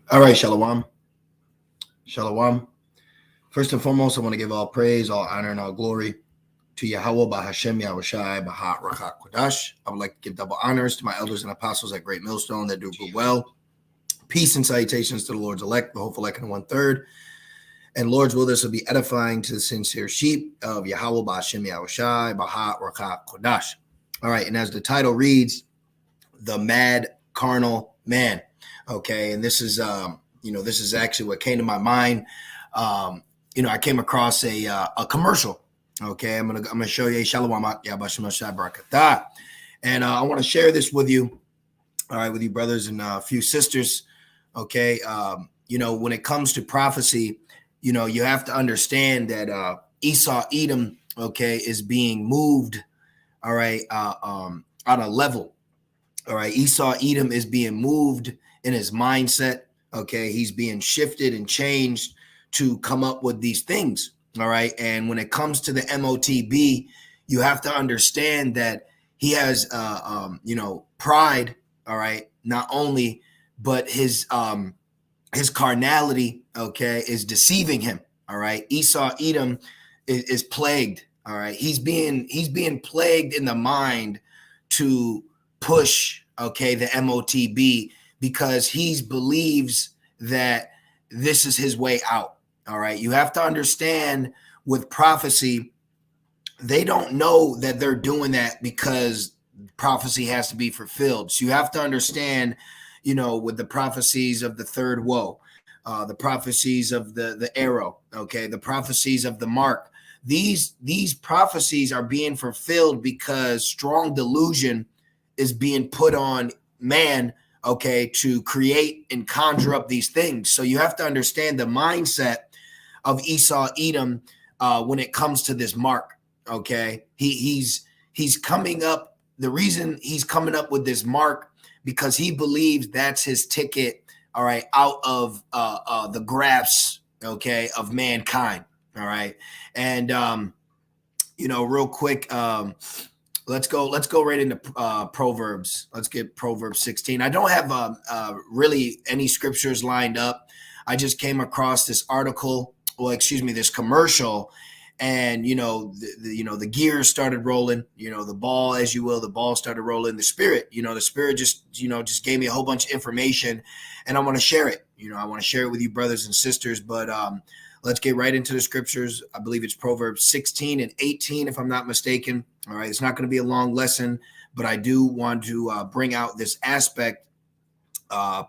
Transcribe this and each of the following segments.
All right, Shalom. Shalom. First and foremost, I want to give all praise, all honor, and all glory to Yahweh, Bahashem, Yahushai, Bahat, Rakak, Kodash. I would like to give double honors to my elders and apostles at Great Millstone that do good well. Peace and salutations to the Lord's elect, the hopeful elect, and 1/3. And Lord's will, this will be edifying to the sincere sheep of Yahweh, Bahashem, Yahushai, Bahat, Rakak, Kodash. All right, and as the title reads, The Mad Carnal Man. Okay, and this is this is actually what came to my mind. I came across a commercial. Okay, I'm gonna show you Shalom, and I want to share this with you. All right, with you brothers and a few sisters. Okay, when it comes to prophecy, you have to understand that Esau, Edom, okay, is being moved. All right, on a level. All right, Esau, Edom is being moved in his mindset. Okay, he's being shifted and changed to come up with these things. All right, and when it comes to the MOTB, you have to understand that he has, pride. All right, not only, but his carnality, okay, is deceiving him. All right, Esau, Edom is plagued. All right, he's being plagued in the mind to push, okay, the MOTB, because he believes that this is his way out. All right, you have to understand with prophecy, they don't know that they're doing that because prophecy has to be fulfilled. So you have to understand, with the prophecies of the third woe, the prophecies of the arrow, okay, the prophecies of the mark. These prophecies are being fulfilled because strong delusion is being put on man, okay, to create and conjure up these things. So you have to understand the mindset of Esau, Edom, when it comes to this mark. Okay, he's coming up. The reason he's coming up with this mark because he believes that's his ticket. All right, out of the grasp, okay, of mankind. All right, and real quick. Let's go right into Proverbs. Let's get Proverbs 16. I don't have really any scriptures lined up. I just came across this article, this commercial, and the gears started rolling. The ball, as you will, the ball started rolling. The spirit just gave me a whole bunch of information, and I want to share it. I want to share it with you, brothers and sisters. But let's get right into the scriptures. I believe it's Proverbs 16 and 18, if I'm not mistaken. All right, it's not going to be a long lesson, but I do want to bring out this aspect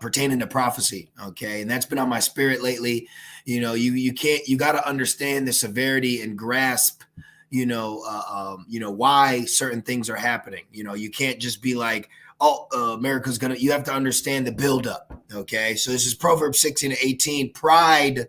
pertaining to prophecy. Okay, and that's been on my spirit lately. You got to understand the severity and grasp. Why certain things are happening. You can't just be like, America's gonna. You have to understand the buildup. Okay, so this is Proverbs 16 and 18. Pride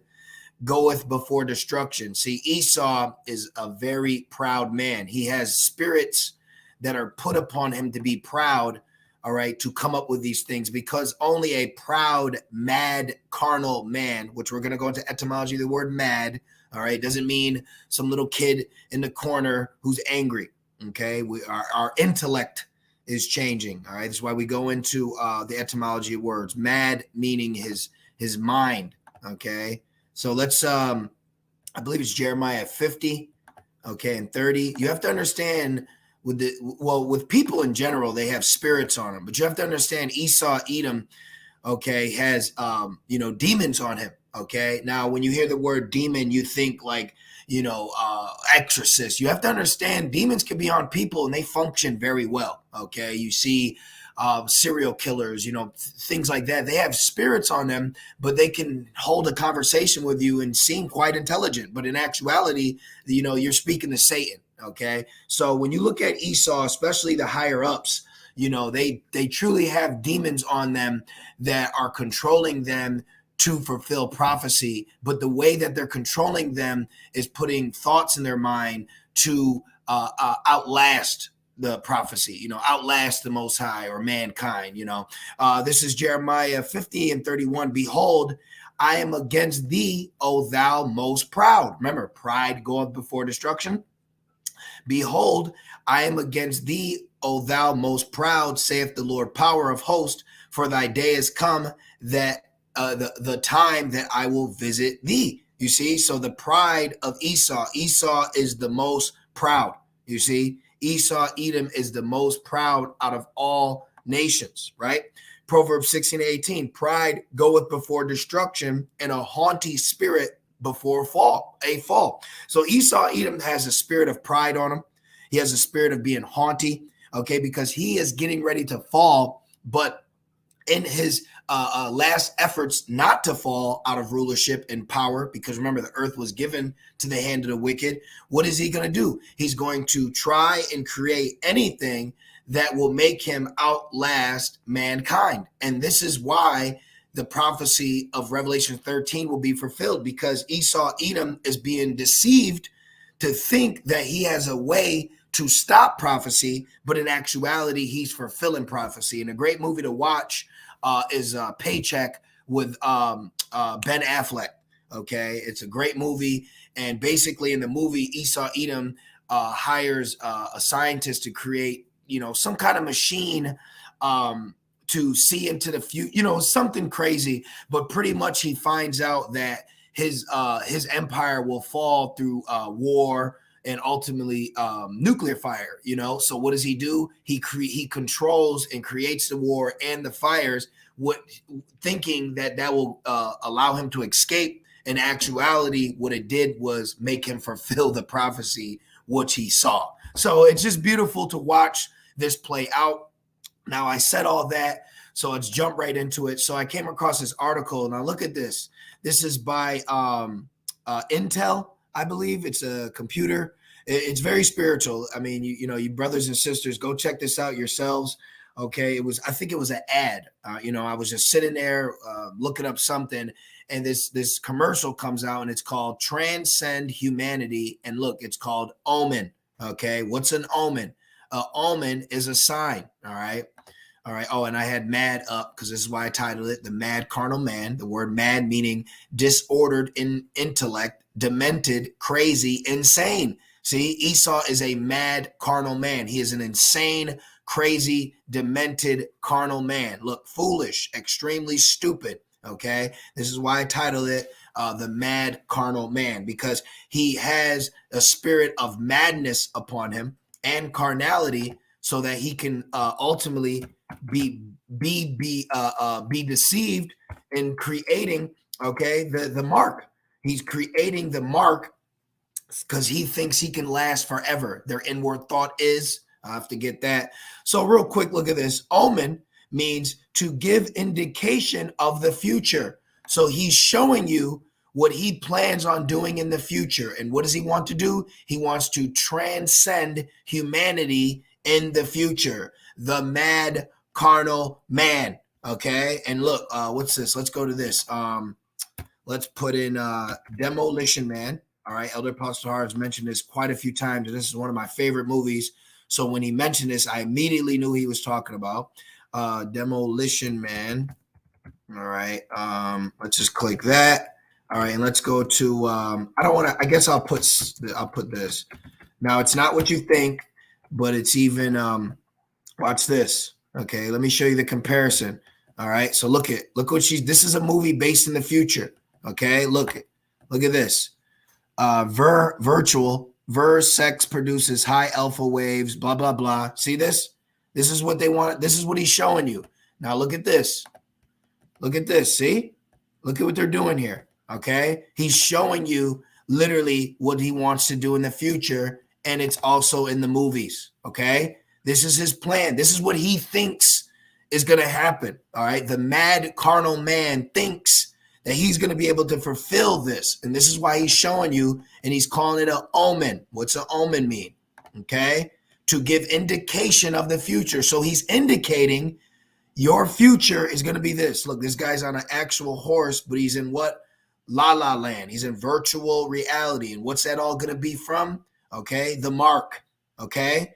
goeth before destruction. See, Esau is a very proud man. He has spirits that are put upon him to be proud, all right, to come up with these things, because only a proud, mad, carnal man, which we're going to go into etymology of the word mad, all right, doesn't mean some little kid in the corner who's angry, okay? Our intellect is changing, all right? That's why we go into the etymology of words. Mad meaning his mind, okay? So let's, I believe it's Jeremiah 50, okay, and 30. You have to understand with people in general, they have spirits on them, but you have to understand Esau, Edom, okay, has, demons on him, okay? Now, when you hear the word demon, you think like, exorcist. You have to understand demons can be on people and they function very well, okay? You see serial killers, things like that. They have spirits on them, but they can hold a conversation with you and seem quite intelligent. But in actuality, you're speaking to Satan. Okay. So when you look at Esau, especially the higher ups, they truly have demons on them that are controlling them to fulfill prophecy. But the way that they're controlling them is putting thoughts in their mind to outlast the prophecy, outlast the Most High or mankind. This is Jeremiah 50 and 31. Behold, I am against thee, O thou most proud. Remember, pride goeth before destruction. Behold, I am against thee, O thou most proud, saith the Lord, power of hosts, for thy day is come that the time that I will visit thee. You see, so the pride of Esau is the most proud. You see, Edom is the most proud out of all nations, right? Proverbs 16:18, pride goeth before destruction, and a haughty spirit before a fall. So Edom has a spirit of pride on him. He has a spirit of being haughty, okay, because he is getting ready to fall, but in his last efforts not to fall out of rulership and power, because remember, the earth was given to the hand of the wicked. What is he going to do? He's going to try and create anything that will make him outlast mankind. And this is why the prophecy of Revelation 13 will be fulfilled, because Edom is being deceived to think that he has a way to stop prophecy, but in actuality, he's fulfilling prophecy. And a great movie to watch is Paycheck with Ben Affleck. Okay, it's a great movie, and basically in the movie, Edom hires a scientist to create, some kind of machine to see into the future, something crazy. But pretty much he finds out that his empire will fall through war and ultimately nuclear fire. So what does he do? He controls and creates the war and the fires, thinking that will allow him to escape. In actuality, what it did was make him fulfill the prophecy which he saw. So it's just beautiful to watch this play out. Now, I said all that, so let's jump right into it. So I came across this article. Now look at this. This is by Intel, I believe. It's a computer. It's very spiritual. I mean, you brothers and sisters, go check this out yourselves. Okay, I think it was an ad. I was just sitting there looking up something, and this commercial comes out, and it's called Transcend Humanity. And look, it's called Omen. Okay, what's an omen? Omen is a sign. All right. Oh, and I had mad up because this is why I titled it The Mad Carnal Man. The word mad meaning disordered in intellect, demented, crazy, insane. See, Esau is a mad carnal man. He is an insane, crazy, demented carnal man. Look, foolish, extremely stupid. Okay, this is why I titled it The Mad Carnal Man, because he has a spirit of madness upon him and carnality, so that he can ultimately be deceived in creating, the mark. He's creating the mark because he thinks he can last forever. Their inward thought is, I have to get that. So real quick, look at this. Omen means to give indication of the future. So he's showing you what he plans on doing in the future. And what does he want to do? He wants to transcend humanity in the future. The mad carnal man. Okay. And look, what's this? Let's go to this. Let's put in Demolition Man. All right. Elder Apostle Har has mentioned this quite a few times, and this is one of my favorite movies. So when he mentioned this, I immediately knew he was talking about Demolition Man. All right. Let's just click that. All right, and let's go to. I guess I'll put this. Now it's not what you think, but it's even. Watch this. Okay, let me show you the comparison. All right, so look what this is a movie based in the future. Okay, look at this. Virtual sex produces high alpha waves. Blah blah blah. See this? This is what they want. This is what he's showing you. Now look at this. Look at this. See? Look at what they're doing here. Okay, he's showing you literally what he wants to do in the future, and it's also in the movies. Okay, this is his plan. This is what he thinks is going to happen. All right, the mad carnal man thinks that he's going to be able to fulfill this, and this is why he's showing you, and he's calling it an omen. What's an omen mean? Okay, to give indication of the future. So he's indicating your future is going to be this. Look, this guy's on an actual horse, but he's in what? La La Land. He's in virtual reality. And what's that all going to be from? Okay, the mark. Okay,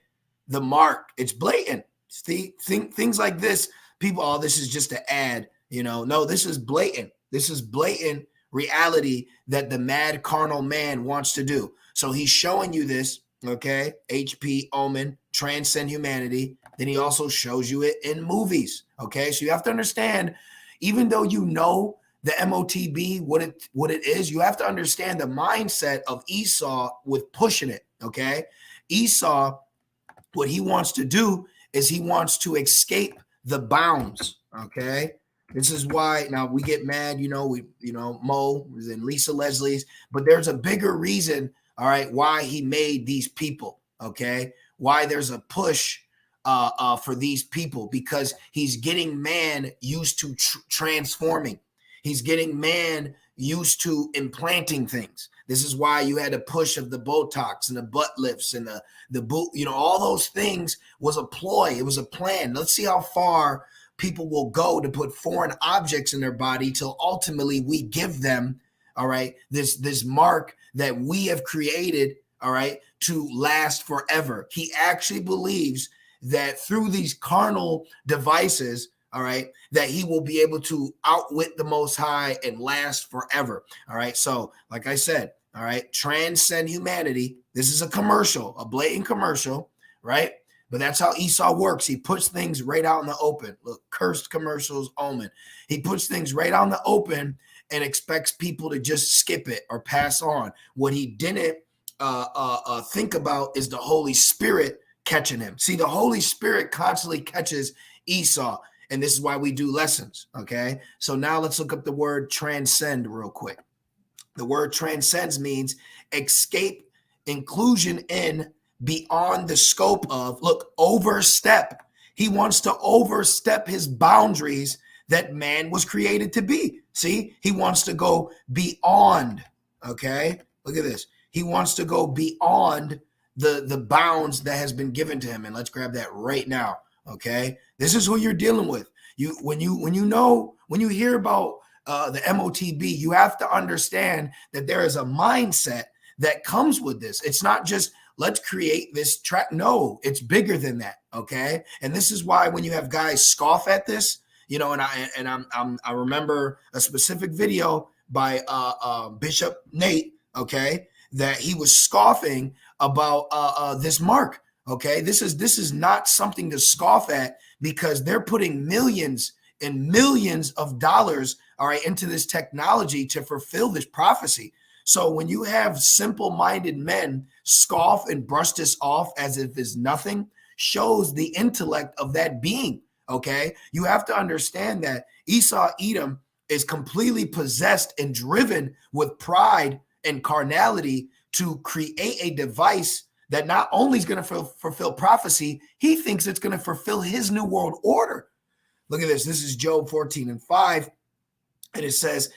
the mark. It's blatant. See, things like this, people, this is just an ad. No, this is blatant. This is blatant reality that the mad carnal man wants to do. So he's showing you this, okay? HP, Omen, transcend humanity. Then he also shows you it in movies, okay? So you have to understand, even though the MOTB, what it is, you have to understand the mindset of Esau with pushing it, okay? Esau, what he wants to do is he wants to escape the bounds, okay? This is why now we get mad, Mo and Lisa Leslie's, but there's a bigger reason, all right, why he made these people, okay? Why there's a push for these people, because he's getting man used to transforming. He's getting man used to implanting things. This is why you had a push of the Botox and the butt lifts and the boot, all those things was a ploy. It was a plan. Let's see how far people will go to put foreign objects in their body till ultimately we give them, all right, this mark that we have created, all right, to last forever. He actually believes that through these carnal devices, all right, that he will be able to outwit the Most High and last forever. All right. So, like I said, all right, transcend humanity. This is a commercial, a blatant commercial, right? But that's how Esau works. He puts things right out in the open. Look, cursed commercials, omen. He puts things right out in the open and expects people to just skip it or pass on. What he didn't think about is the Holy Spirit catching him. See, the Holy Spirit constantly catches Esau. And this is why we do lessons, okay? So now let's look up the word transcend real quick. The word transcends means escape, inclusion in, beyond the scope of, look, overstep. He wants to overstep his boundaries that man was created to be. See, he wants to go beyond, okay? Look at this. He wants to go beyond the bounds that has been given to him. And let's grab that right now. Okay, this is who you're dealing with. When you hear about the MOTB, you have to understand that there is a mindset that comes with this. It's not just let's create this track. No, it's bigger than that. Okay, and this is why when you have guys scoff at this, I remember a specific video by Bishop Nate. Okay, that he was scoffing about this mark. Okay, this is not something to scoff at, because they're putting millions and millions of dollars, all right, into this technology to fulfill this prophecy. So when you have simple-minded men scoff and brush this off as if it's nothing, shows the intellect of that being. Okay, you have to understand that Esau Edom is completely possessed and driven with pride and carnality to create a device that not only is going to fulfill prophecy, he thinks it's going to fulfill his new world order. Look at this. This is Job 14:5. And it says,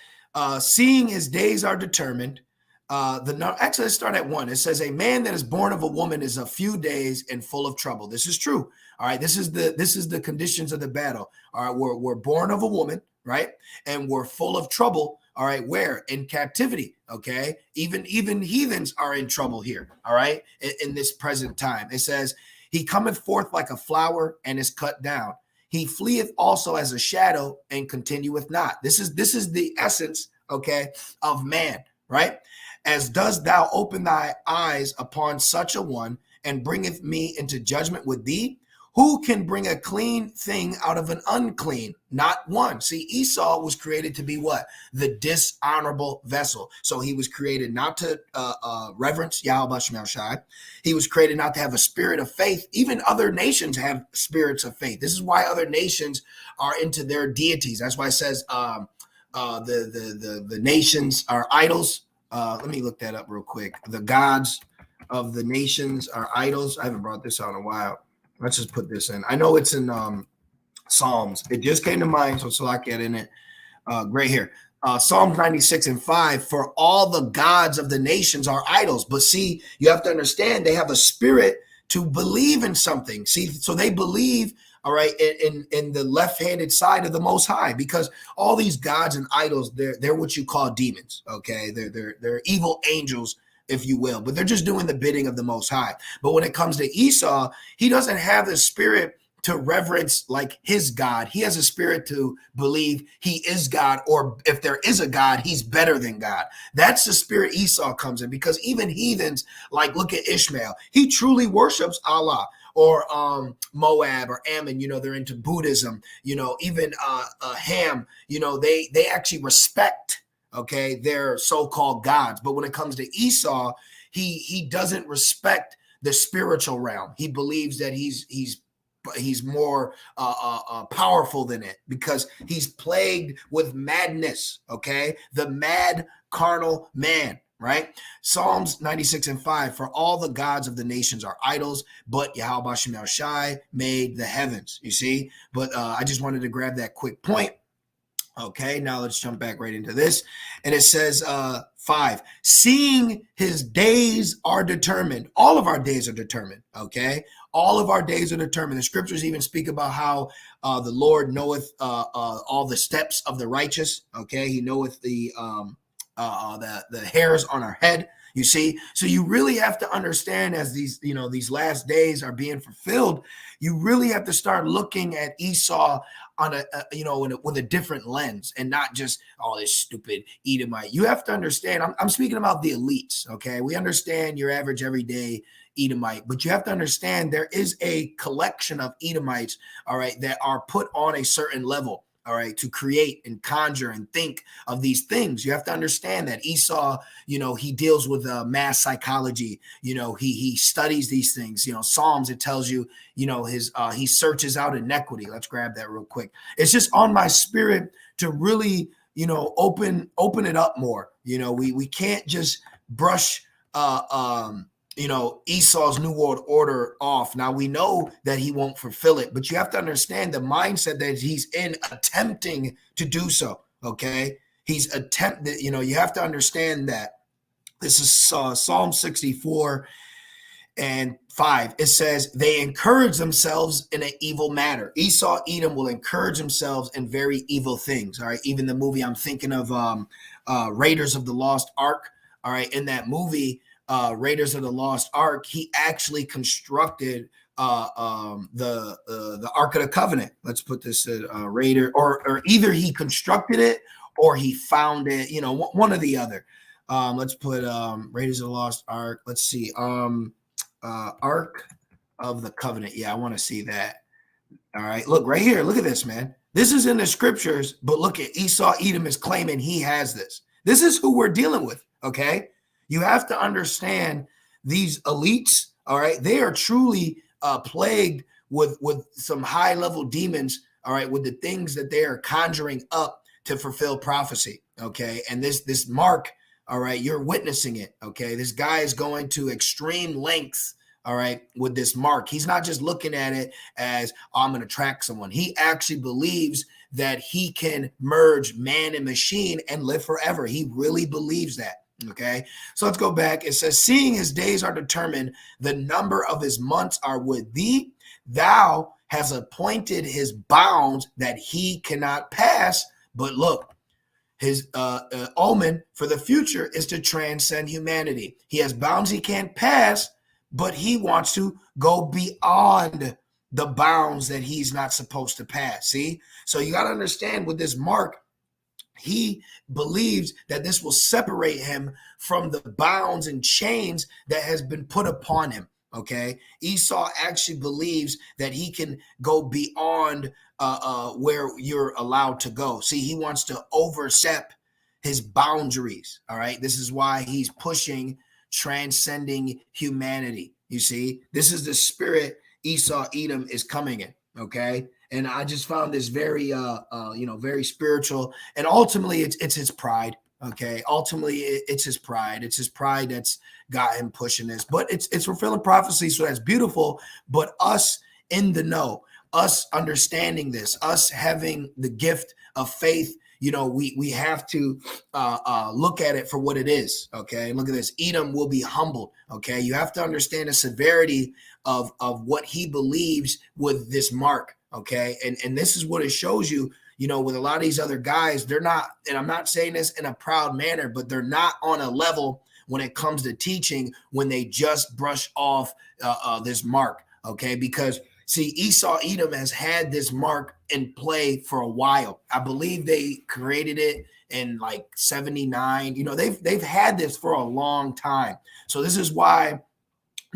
seeing his days are determined. Actually, let's start at 1. It says, a man that is born of a woman is a few days and full of trouble. This is true. All right. This is the conditions of the battle. All right. We're born of a woman, right? And we're full of trouble. All right, where? In captivity, okay? Even heathens are in trouble here, all right, in this present time. It says, he cometh forth like a flower and is cut down. He fleeth also as a shadow and continueth not. This is the essence, okay, of man, right? As dost thou open thy eyes upon such a one, and bringeth me into judgment with thee? Who can bring a clean thing out of an unclean? Not one. See, Esau was created to be what? The dishonorable vessel. So he was created not to reverence Yahweh Shemel Shai. He was created not to have a spirit of faith. Even other nations have spirits of faith. This is why other nations are into their deities. That's why it says the nations are idols. Let me look that up real quick. The gods of the nations are idols. I haven't brought this out in a while. Let's just put this in. I know it's in Psalms. It just came to mind, so I get in it right here. Psalms 96:5, for all the gods of the nations are idols. But see, you have to understand they have a spirit to believe in something. See, so they believe, all right, in the left-handed side of the Most High, because all these gods and idols, they're what you call demons, okay? They're evil angels, if you will, but they're just doing the bidding of the Most High. But when it comes to Esau, he doesn't have the spirit to reverence like his God. He has a spirit to believe he is God, or if there is a God, he's better than God. That's the spirit Esau comes in, because even heathens, like look at Ishmael, he truly worships Allah. or Moab or Ammon, they're into Buddhism, even Ham, they actually respect, okay, their so-called gods. But when it comes to Esau, he doesn't respect the spiritual realm. He believes that he's more powerful than it, because he's plagued with madness, okay? The mad carnal man, right? Psalms 96:5, for all the gods of the nations are idols, but Yahweh Shem Shai made the heavens, you see? But I just wanted to grab that quick point. Okay, now let's jump back right into this. And it says 5, seeing his days are determined. All of our days are determined, okay? All of our days are determined. The scriptures even speak about how the Lord knoweth all the steps of the righteous, okay? He knoweth the hairs on our head, you see? So you really have to understand, as these last days are being fulfilled, you really have to start looking at Esau on with a different lens, and not just, oh, this stupid Edomite. You have to understand, I'm speaking about the elites, okay? We understand your average everyday Edomite, but you have to understand there is a collection of Edomites, all right, that are put on a certain level, all right, to create and conjure and think of these things. You have to understand that Esau, he deals with mass psychology. He studies these things. Psalms, it tells you, he searches out iniquity. Let's grab that real quick. It's just on my spirit to really, open it up more. We can't just brush Esau's New World Order off. Now, we know that he won't fulfill it, but you have to understand the mindset that he's in, attempting to do so, okay? He's attempted, you have to understand that. This is Psalm 64 and 5. It says, they encourage themselves in an evil matter. Esau, Edom will encourage themselves in very evil things, all right? Even the movie, I'm thinking of Raiders of the Lost Ark, all right? In that movie, Raiders of the Lost Ark, he actually constructed the Ark of the Covenant. Let's put this at Raider, or either he constructed it or he found it, one or the other. Let's put Raiders of the Lost Ark. Let's see, Ark of the Covenant. Yeah, I want to see that. All right, look right here. Look at this, man. This is in the scriptures, but look at Esau. Edom is claiming he has this. This is who we're dealing with, okay? You have to understand these elites, all right? They are truly plagued with some high-level demons, all right, with the things that they are conjuring up to fulfill prophecy, okay? And this Mark, all right, you're witnessing it, okay? This guy is going to extreme lengths, all right, with this Mark. He's not just looking at it as, oh, I'm going to track someone. He actually believes that he can merge man and machine and live forever. He really believes that. Okay, so let's go back. It says, seeing his days are determined, the number of his months are with thee. Thou has appointed his bounds that he cannot pass. But look, his omen for the future is to transcend humanity. He has bounds he can't pass, but he wants to go beyond the bounds that he's not supposed to pass. See? So you got to understand, with this Mark, he believes that this will separate him from the bounds and chains that has been put upon him. Okay, Esau actually believes that he can go beyond where you're allowed to go. See, he wants to overstep his boundaries. All right, this is why he's pushing transcending humanity. You see, this is the spirit Esau Edom is coming in. Okay. And I just found this very, very spiritual. And ultimately, it's his pride. Okay. Ultimately, it's his pride. It's his pride that's got him pushing this. But it's fulfilling prophecy, so that's beautiful. But us in the know, us understanding this, us having the gift of faith, we have to look at it for what it is. Okay. Look at this. Edom will be humbled. Okay. You have to understand the severity of what he believes with this Mark. Okay. And this is what it shows you, with a lot of these other guys, they're not, and I'm not saying this in a proud manner, but they're not on a level when it comes to teaching when they just brush off this Mark. Okay. Because see, Esau Edom has had this Mark in play for a while. I believe they created it in like 79. They've had this for a long time. So this is why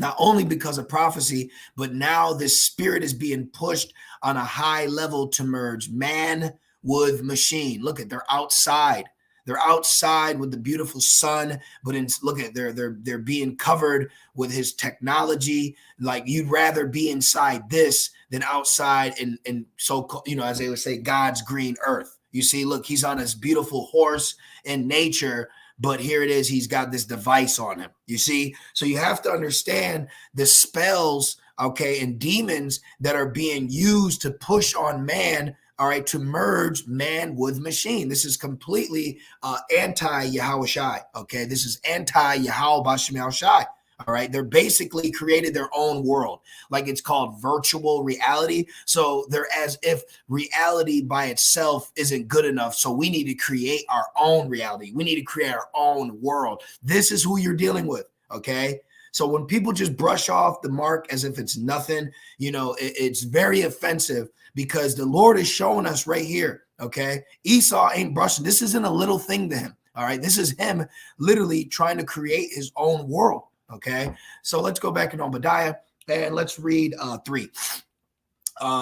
not only because of prophecy, but now this spirit is being pushed on a high level to merge man with machine. Look at, they're outside. They're outside with the beautiful sun, but look at, they're being covered with his technology. Like, you'd rather be inside this than outside in so, as they would say, God's green earth. You see, look, he's on this beautiful horse in nature, but here it is, he's got this device on him. You see? So you have to understand the spells, okay, and demons that are being used to push on man, all right, to merge man with machine. This is completely anti-Yahweh Shai, okay? This is anti-Yahweh Bashem Shai. All right. They're basically created their own world. Like, it's called virtual reality. So they're as if reality by itself isn't good enough. So we need to create our own reality. We need to create our own world. This is who you're dealing with. Okay. So when people just brush off the mark as if it's nothing, it's very offensive, because the Lord is showing us right here. Okay. Esau ain't brushing. This isn't a little thing to him. All right. This is him literally trying to create his own world. Okay, so let's go back in Obadiah and let's read 3.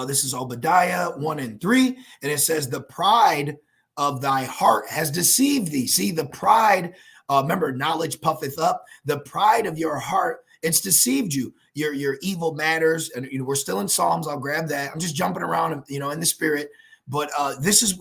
This is Obadiah 1 and 3, and it says, "The pride of thy heart has deceived thee." See, the pride, remember, knowledge puffeth up. The pride of your heart, it's deceived you. Your evil matters, and we're still in Psalms. I'll grab that. I'm just jumping around, in the spirit, but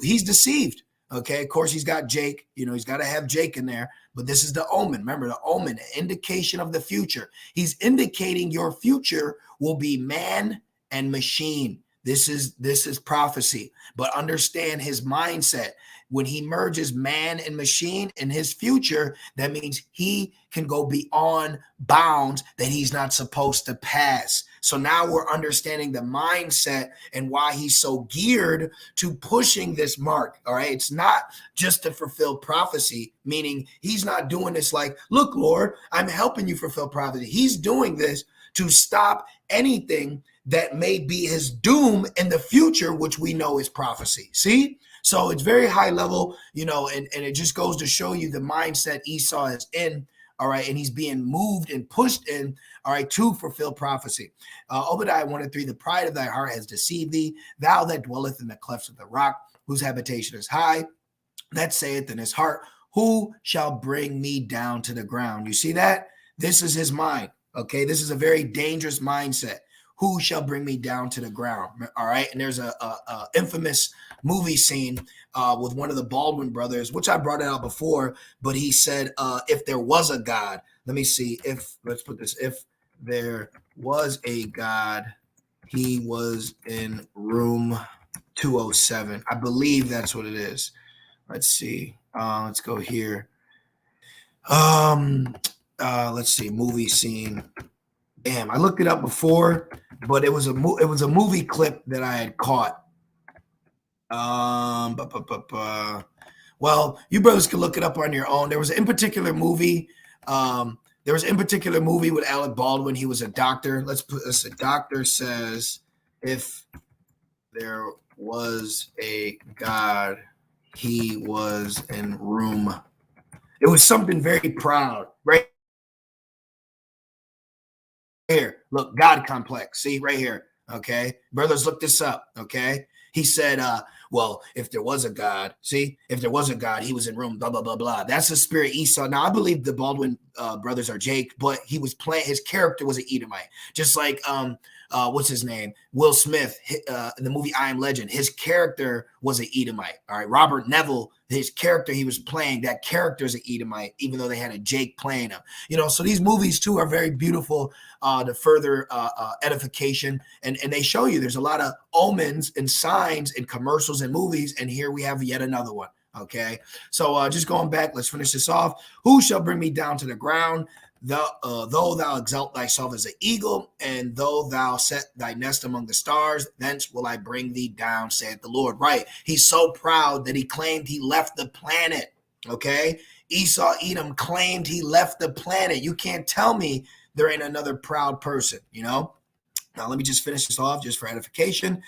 he's deceived. Okay, of course, he's got Jake. He's got to have Jake in there. But this is the omen. Remember, the omen, indication of the future. He's indicating your future will be man and machine. This is prophecy. But understand his mindset. When he merges man and machine in his future, that means he can go beyond bounds that he's not supposed to pass. So now we're understanding the mindset and why he's so geared to pushing this mark. All right. It's not just to fulfill prophecy, meaning he's not doing this like, look, Lord, I'm helping you fulfill prophecy. He's doing this to stop anything that may be his doom in the future, which we know is prophecy. See? So it's very high level, and it just goes to show you the mindset Esau is in. All right. And he's being moved and pushed in, all right, to fulfill prophecy. Obadiah 1 and 3, "The pride of thy heart has deceived thee, thou that dwelleth in the clefts of the rock, whose habitation is high, that saith in his heart, who shall bring me down to the ground?" You see that? This is his mind. Okay. This is a very dangerous mindset. Who shall bring me down to the ground? All right. And there's a infamous movie scene with one of the Baldwin brothers, which I brought it out before, but he said, if there was a God, let me see, let's put this, if there was a God, he was in room 207. I believe that's what it is. Let's see. Let's go here. Let's see, movie scene. Damn, I looked it up before, but it was a movie clip that I had caught. Well, you brothers can look it up on your own. There was an in particular movie. With Alec Baldwin. He was a doctor. Let's put this. A doctor says, if there was a God, he was in room. It was something very proud, right? Here, look, God complex. See right here. Okay. Brothers, look this up. Okay. He said, well, if there was a God, if there was a God, he was in room, blah, blah, blah, blah. That's the spirit Esau. Now, I believe the Baldwin brothers are Jake, but he was playing, his character was an Edomite. Just like, what's his name? Will Smith, in the movie I Am Legend, his character was an Edomite. All right. Robert Neville, his character he was playing, that character is an Edomite, even though they had a Jake playing him. So these movies too are very beautiful to further edification. And they show you there's a lot of omens and signs in commercials and movies. And here we have yet another one. Okay. So just going back, let's finish this off. Who shall bring me down to the ground? Though thou exalt thyself as an eagle, and though thou set thy nest among the stars, thence will I bring thee down, saith the Lord. Right. He's so proud that he claimed he left the planet. Okay. Esau Edom claimed he left the planet. You can't tell me there ain't another proud person, Now, let me just finish this off just for edification.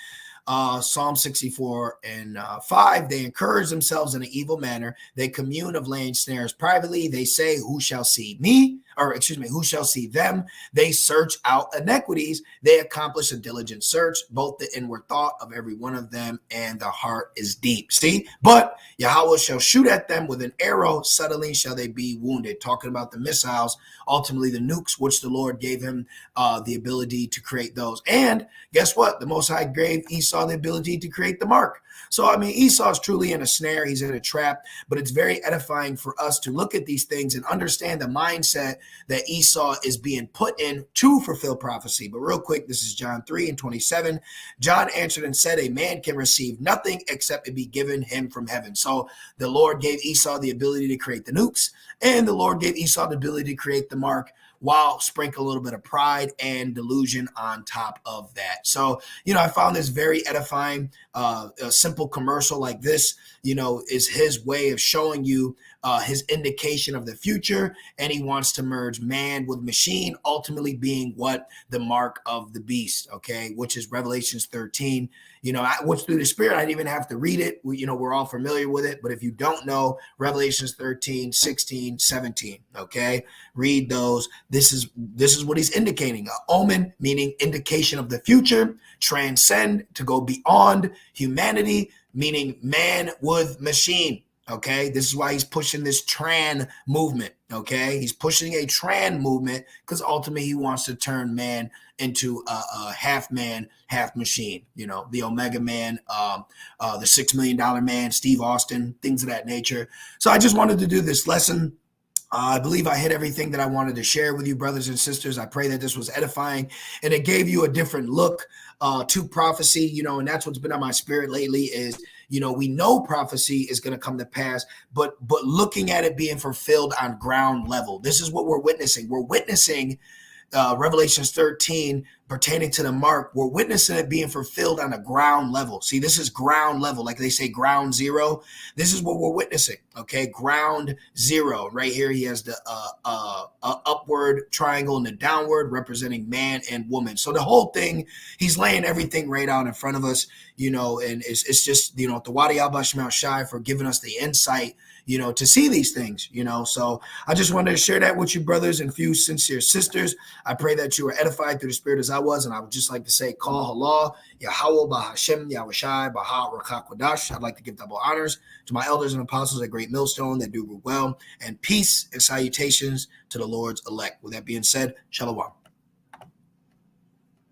Psalm 64 and 5, they encourage themselves in an evil manner. They commune of laying snares privately. They say, who shall see me? who shall see them? They search out iniquities. They accomplish a diligent search, both the inward thought of every one of them, and the heart is deep. See, but Yahweh shall shoot at them with an arrow. Suddenly shall they be wounded. Talking about the missiles, ultimately the nukes, which the Lord gave him the ability to create those. And guess what? The Most High gave Esau the ability to create the mark. So, I mean, Esau is truly in a snare. He's in a trap, but it's very edifying for us to look at these things and understand the mindset that Esau is being put in to fulfill prophecy. But real quick, this is John 3:27. John answered and said, a man can receive nothing except it be given him from heaven. So the Lord gave Esau the ability to create the nukes, and the Lord gave Esau the ability to create the mark, while sprinkle a little bit of pride and delusion on top of that. So, I found this very edifying. A simple commercial like this, is his way of showing you his indication of the future. And he wants to merge man with machine, ultimately being what? The mark of the beast, okay, which is Revelations 13. What's through the Spirit, I didn't even have to read it. We're all familiar with it. But if you don't know, Revelations 13, 16, 17, okay, read those. This is what he's indicating. An omen, meaning indication of the future. Transcend, to go beyond. Humanity, meaning man with machine. Okay, this is why he's pushing this Tran movement. Okay, he's pushing a Tran movement because ultimately he wants to turn man into a half man, half machine. The Omega Man, the $6 million man, Steve Austin, things of that nature. So I just wanted to do this lesson. I believe I hit everything that I wanted to share with you, brothers and sisters. I pray that this was edifying and it gave you a different look to prophecy, and that's what's been on my spirit lately is, we know prophecy is going to come to pass, but looking at it being fulfilled on ground level. This is what we're witnessing. We're witnessing Revelations 13 pertaining to the mark. We're witnessing it being fulfilled on a ground level. See, this is ground level, like they say, ground zero. This is what we're witnessing. Okay, ground zero. Right here, he has the upward triangle and the downward, representing man and woman. So the whole thing, he's laying everything right out in front of us. And it's just the Wadi Abba Shemel Shai for giving us the insight, to see these things, So I just wanted to share that with you, brothers and few sincere sisters. I pray that you were edified through the Spirit as I was. And I would just like to say, Call Halal, Yahweh, Bahashem, Yahushai, Baha, Rakak, Wadash. I'd like to give double honors to my elders and apostles at Great Millstone that do well, and peace and salutations to the Lord's elect. With that being said, Shalom.